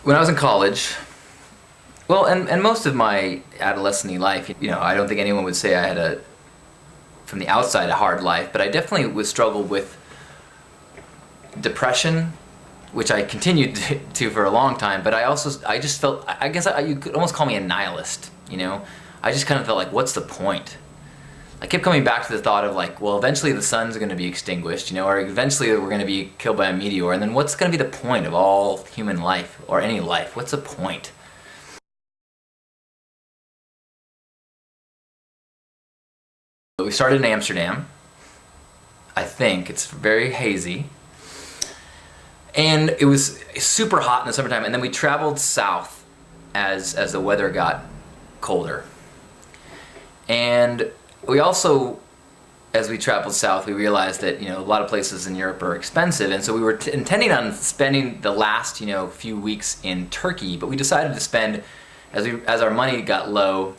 When I was in college, well, and most of my adolescent life, I don't think anyone would say I had from the outside, a hard life, but I definitely was struggled with depression, which I continued to for a long time, but I just felt, I guess you could almost call me a nihilist, I just kind of felt like, what's the point? I kept coming back to the thought of like, well, eventually the sun's going to be extinguished, or eventually we're going to be killed by a meteor, and then what's going to be the point of all human life, or any life? What's the point? We started in Amsterdam. I think it's very hazy. And it was super hot in the summertime, and then we traveled south as the weather got colder. And we also, as we traveled south, we realized that a lot of places in Europe are expensive, and so we were intending on spending the last few weeks in Turkey, but we decided to spend, as our money got low,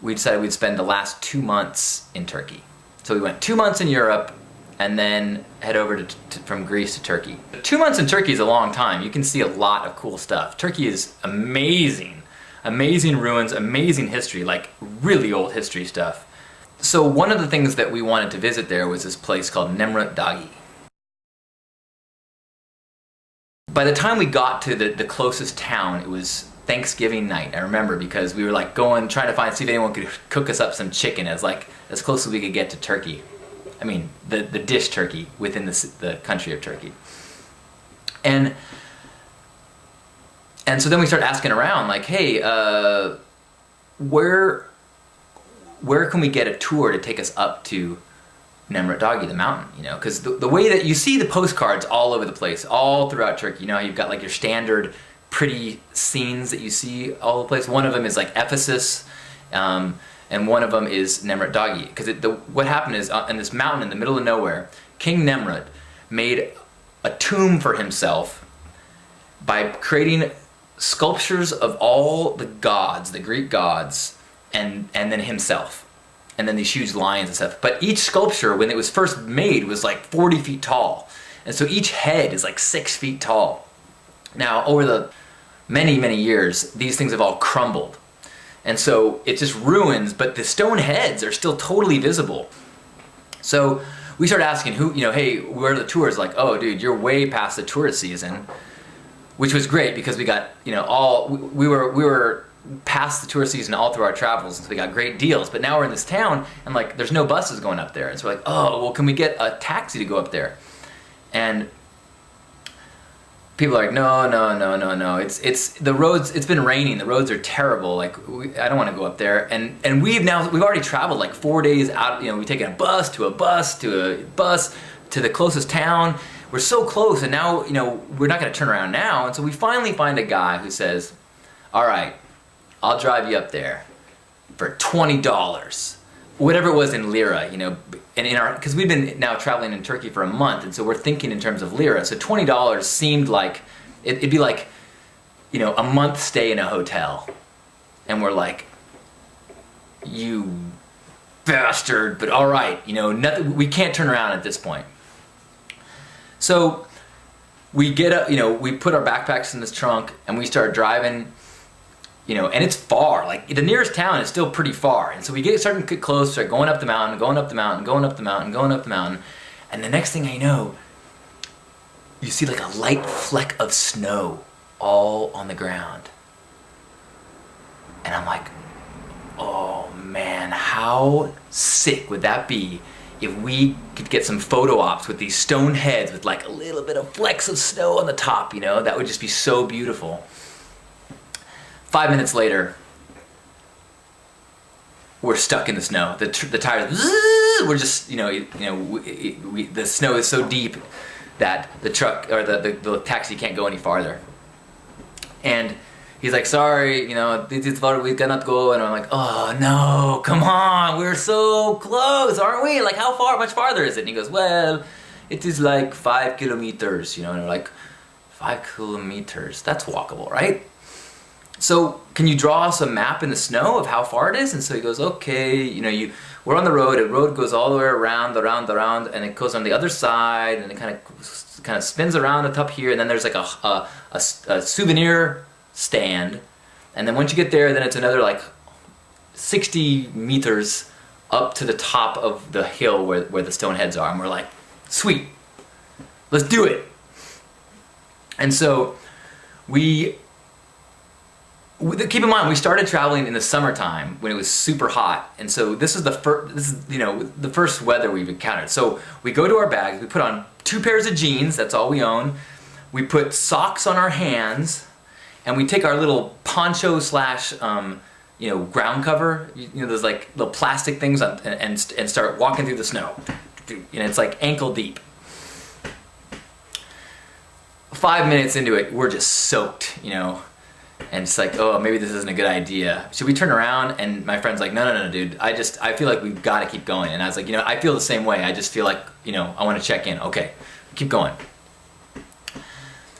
we decided we'd spend the last 2 months in Turkey. So we went 2 months in Europe and then head over from Greece to Turkey. 2 months in Turkey is a long time. You can see a lot of cool stuff. Turkey is amazing. Amazing ruins, amazing history, like really old history stuff. So one of the things that we wanted to visit there was this place called Nemrut Dagi. By the time we got to the closest town, it was Thanksgiving night, I remember, because we were like trying to see if anyone could cook us up some chicken as close as we could get to Turkey. I mean, the dish turkey within the country of Turkey. And so then we started asking around, like, hey, where can we get a tour to take us up to Nemrut Dagi, the mountain, because the way that you see the postcards all over the place, all throughout Turkey, you've got like your standard pretty scenes that you see all over the place. One of them is like Ephesus, and one of them is Nemrut Dagi. Because what happened is, in this mountain in the middle of nowhere, King Nemrut made a tomb for himself by creating sculptures of all the gods, the Greek gods, and then himself. And then these huge lions and stuff. But each sculpture, when it was first made, was like 40 feet tall. And so each head is like 6 feet tall. Now, over the many, many years, these things have all crumbled. And so it's just ruins, but the stone heads are still totally visible. So we started asking, hey, where are the tours? Like, oh, dude, you're way past the tourist season, which was great because we got, we were past the tourist season all through our travels, and so we got great deals. But now we're in this town, and like, there's no buses going up there. And so we're like, oh, well, can we get a taxi to go up there? And people are like, no. It's the roads. It's been raining. The roads are terrible. Like, I don't want to go up there. And we've already traveled like 4 days out. We've taken a bus to a bus to a bus to the closest town. We're so close, and now we're not going to turn around now. And so we finally find a guy who says, all right, I'll drive you up there for $20. Whatever it was in lira, and because we've been now traveling in Turkey for a month, and so we're thinking in terms of lira. So $20 seemed like it'd be like, a month stay in a hotel, and we're like, you bastard! But all right, nothing. We can't turn around at this point. So we get up, we put our backpacks in this trunk, and we start driving. And it's far. Like, the nearest town is still pretty far. And so we starting to get close, start going up the mountain, going up the mountain, going up the mountain, going up the mountain. And the next thing I know, you see like a light fleck of snow all on the ground. And I'm like, oh man, how sick would that be if we could get some photo ops with these stone heads with like a little bit of flecks of snow on the top, That would just be so beautiful. 5 minutes later, we're stuck in the snow. The tires, we're just, the snow is so deep that the truck or the taxi can't go any farther. And he's like, sorry, this is where we cannot go. And I'm like, oh no, come on, we're so close, aren't we? Like, how far, much farther is it? And he goes, well, it is like 5 kilometers, and we're like, 5 kilometers, that's walkable, right? So can you draw us a map in the snow of how far it is? And so he goes, okay, we're on the road goes all the way around, and it goes on the other side, and it kind of spins around the top here, and then there's like a souvenir stand. And then once you get there, then it's another like 60 meters up to the top of the hill where the stone heads are. And we're like, sweet, let's do it. And so keep in mind, we started traveling in the summertime when it was super hot. And so this is the first weather we've encountered. So we go to our bags, we put on 2 pairs of jeans, that's all we own. We put socks on our hands, and we take our little poncho slash ground cover, those like little plastic things and start walking through the snow. It's like ankle deep. 5 minutes into it, we're just soaked, and it's like, oh, maybe this isn't a good idea. Should we turn around? And my friend's like, no, dude, I feel like we've got to keep going. And I was like, I feel the same way. I just feel like, I want to check in. Okay, keep going.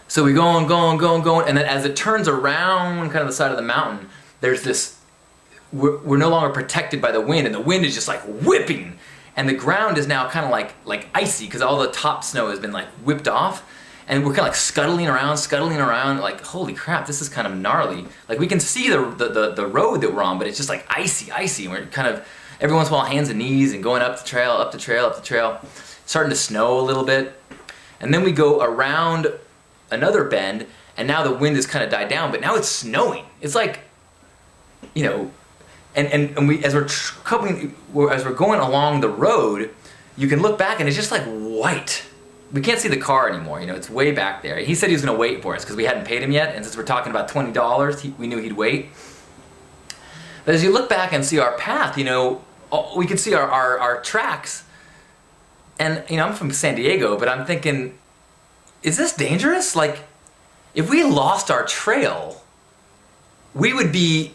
So we go on, going, and then as it turns around kind of the side of the mountain, there's this, we're no longer protected by the wind, and the wind is just like whipping, and the ground is now kind of like icy because all the top snow has been like whipped off, and we're kind of like scuttling around, like, holy crap, this is kind of gnarly. Like, we can see the road that we're on, but it's just like icy, and we're kind of, every once in a while, hands and knees, and going up the trail, starting to snow a little bit, and then we go around another bend, and now the wind has kind of died down, but now it's snowing. It's like, and we, as we're going along the road, you can look back and it's just like white. We can't see the car anymore, it's way back there. He said he was gonna wait for us because we hadn't paid him yet, and since we're talking about $20, we knew he'd wait. But as you look back and see our path, we can see our tracks, and I'm from San Diego, but I'm thinking, is this dangerous? Like, if we lost our trail, we would be,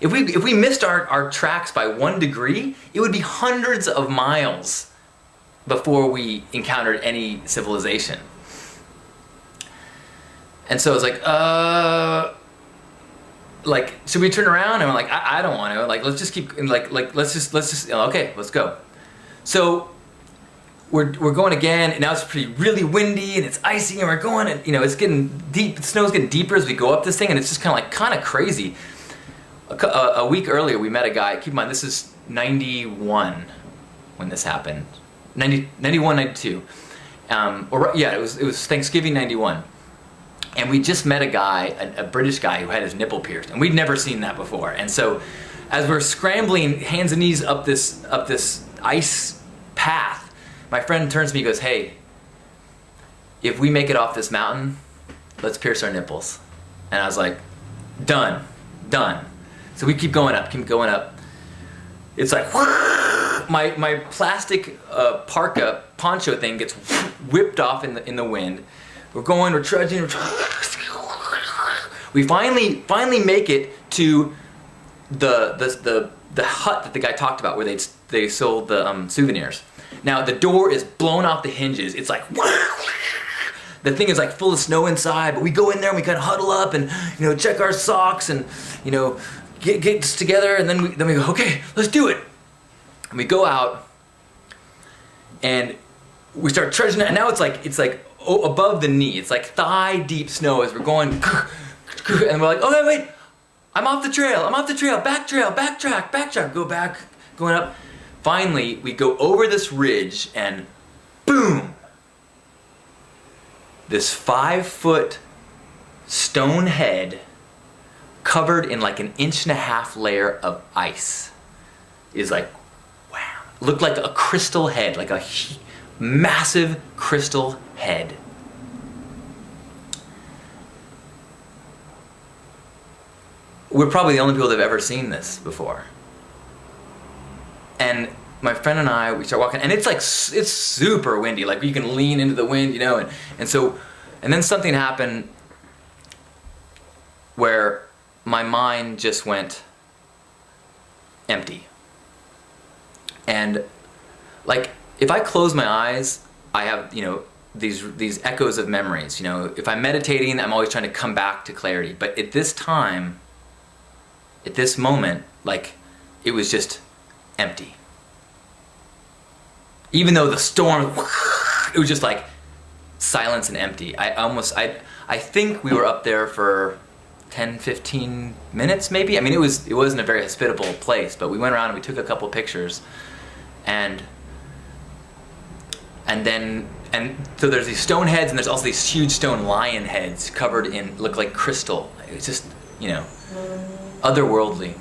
if we missed our tracks by 1 degree, it would be hundreds of miles before we encountered any civilization. And so it's like, should we turn around? And we're like, I don't want to. Like, let's just keep, let's just, okay, let's go. So we're going again, and now it's really windy, and it's icy, and we're going, and it's getting deep. The snow's getting deeper as we go up this thing, and it's just kind of crazy. A week earlier, we met a guy. Keep in mind, this is 91 when this happened. 91, 92. It was Thanksgiving 91. And we just met a guy, a British guy who had his nipple pierced, and we'd never seen that before. And so, as we're scrambling hands and knees up this ice path, my friend turns to me and goes, hey, if we make it off this mountain, let's pierce our nipples. And I was like, done. So we keep going up. It's like, my plastic poncho thing gets whipped off in the wind. We're trudging. We finally make it to the hut that the guy talked about, where they sold the souvenirs. Now the door is blown off the hinges. It's like, the thing is like full of snow inside, but we go in there and we kind of huddle up and check our socks and get this together, and then we go, okay, let's do it. And we go out and we start trudging, and now it's like above the knee. It's like thigh deep snow as we're going, and we're like, okay, wait, I'm off the trail, backtrack, go back, going up. Finally, we go over this ridge, and boom! This 5-foot stone head covered in like an 1.5-inch layer of ice is like, wow. Looked like a crystal head, like a massive crystal head. We're probably the only people that have ever seen this before. And my friend and I, we start walking, and it's like, it's super windy. Like, you can lean into the wind, and then something happened where my mind just went empty. And like, if I close my eyes, I have, these echoes of memories. If I'm meditating, I'm always trying to come back to clarity. But at this time, at this moment, like, it was just empty. Even though the storm, it was just like silence and empty. I think we were up there for 10, 15 minutes maybe. I mean, it wasn't a very hospitable place, but we went around and we took a couple pictures, and so there's these stone heads, and there's also these huge stone lion heads covered in, look like crystal. It's just, otherworldly.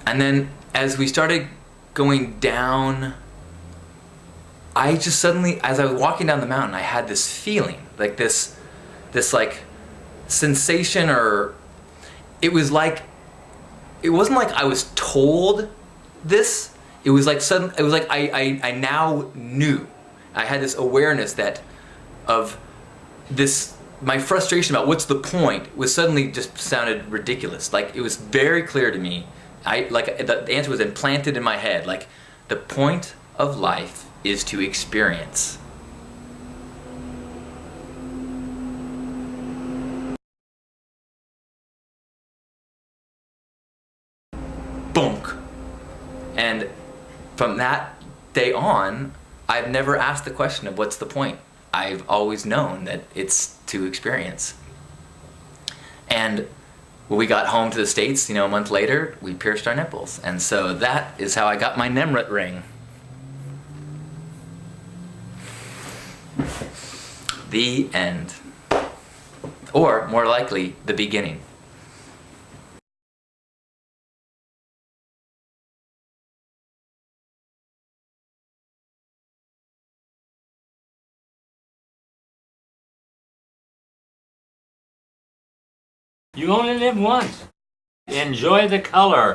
And then as we started going down, I just suddenly, as I was walking down the mountain, I had this feeling, like this like sensation, or it wasn't like I was told this. It was like sudden. It was like I now knew. I had this awareness of this. My frustration about what's the point was suddenly just sounded ridiculous. Like, it was very clear to me. The answer was implanted in my head. Like, the point of life is to experience. Bonk. And from that day on, I've never asked the question of what's the point. I've always known that it's to experience. And when we got home to the States, a month later, we pierced our nipples. And so that is how I got my Nemrut ring. The end. Or, more likely, the beginning. You only live once. Enjoy the color.